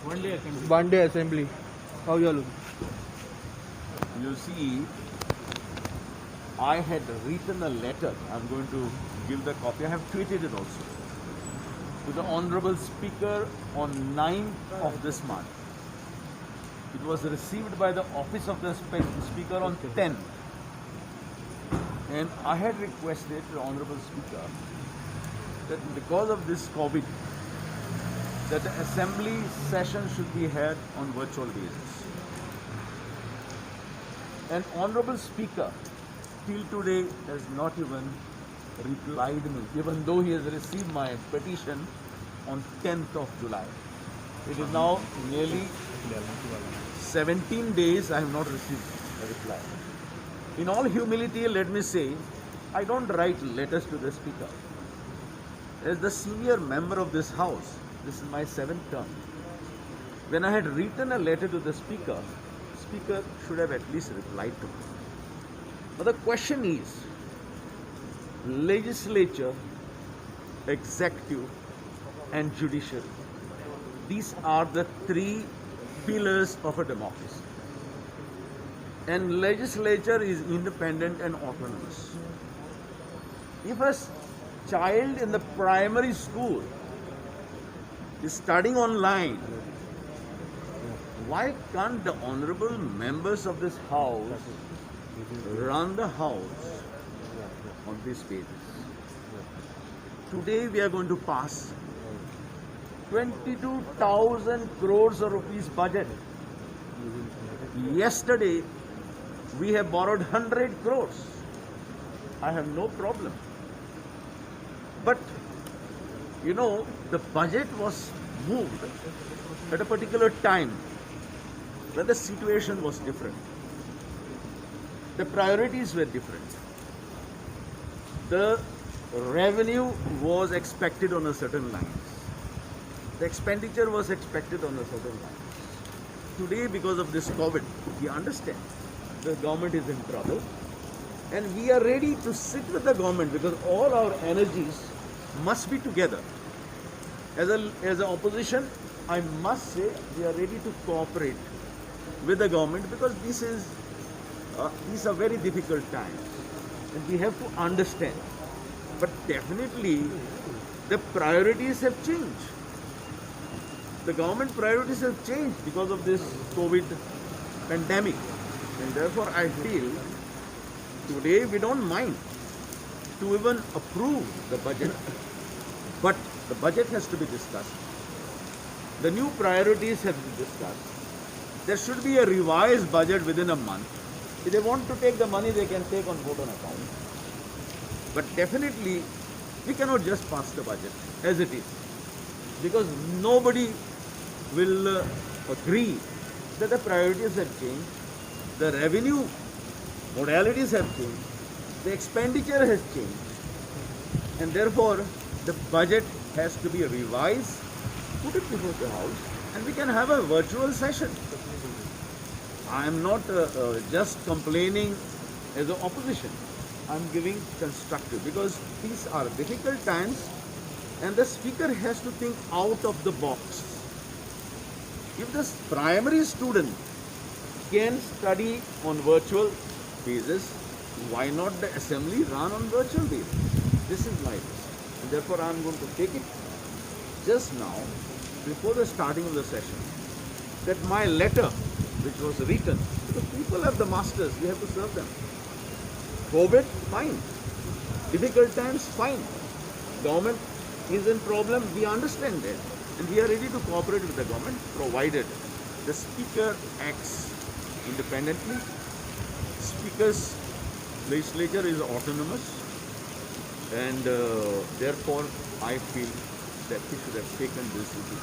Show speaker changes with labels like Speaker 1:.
Speaker 1: One day assembly. How you are looking?
Speaker 2: You see, I had written a letter. I'm going to give the copy. I have tweeted it also to the Honorable Speaker on 9th of this month. It was received by the Office of the Speaker on 10th. And I had requested the Honorable Speaker that because of this COVID, that the assembly session should be held on virtual basis. And Honorable Speaker till today has not even replied me, even though he has received my petition on 10th of July. It is now nearly 17 days I have not received a reply. In all humility, let me say, I don't write letters to the Speaker. As the senior member of this House, this is my 7th term. When I had written a letter to the Speaker, Speaker should have at least replied to me. But the question is, legislature, executive and judiciary, these are the three pillars of a democracy. And legislature is independent and autonomous. If a child in the primary school is studying online, why can't the honorable members of this House run the House on these pages? Today we are going to pass 22,000 crores of rupees budget. Yesterday we have borrowed 100 crores. I have no problem. But you know, the budget was moved at a particular time when the situation was different. The priorities were different. The revenue was expected on a certain lines. The expenditure was expected on a certain lines. Today, because of this COVID, we understand the government is in trouble, and we are ready to sit with the government because all our energies must be together. As an opposition, I must say we are ready to cooperate with the government because these are very difficult times and we have to understand. But definitely the priorities have changed. The government priorities have changed because of this COVID pandemic, and therefore I feel today we don't mind to even approve the budget, but the budget has to be discussed. The new priorities have to be discussed. There should be a revised budget within a month. If they want to take the money, they can take on vote on account. But definitely, we cannot just pass the budget as it is, because nobody will agree that the priorities have changed, the revenue modalities have changed, the expenditure has changed, and therefore the budget has to be revised, put it before the House, and we can have a virtual session. I am not just complaining as an opposition. I am giving constructive because these are difficult times and the Speaker has to think out of the box. If the primary student can study on virtual basis, why not the assembly run on virtual basis? This is my wish. And therefore I am going to take it just now, before the starting of the session, that my letter which was written, because people are the masters, we have to serve them. COVID, fine. Difficult times, fine. Government is in problem, we understand that. And we are ready to cooperate with the government, provided the Speaker acts independently. Speaker's legislature is autonomous, and therefore I feel that he should have taken this into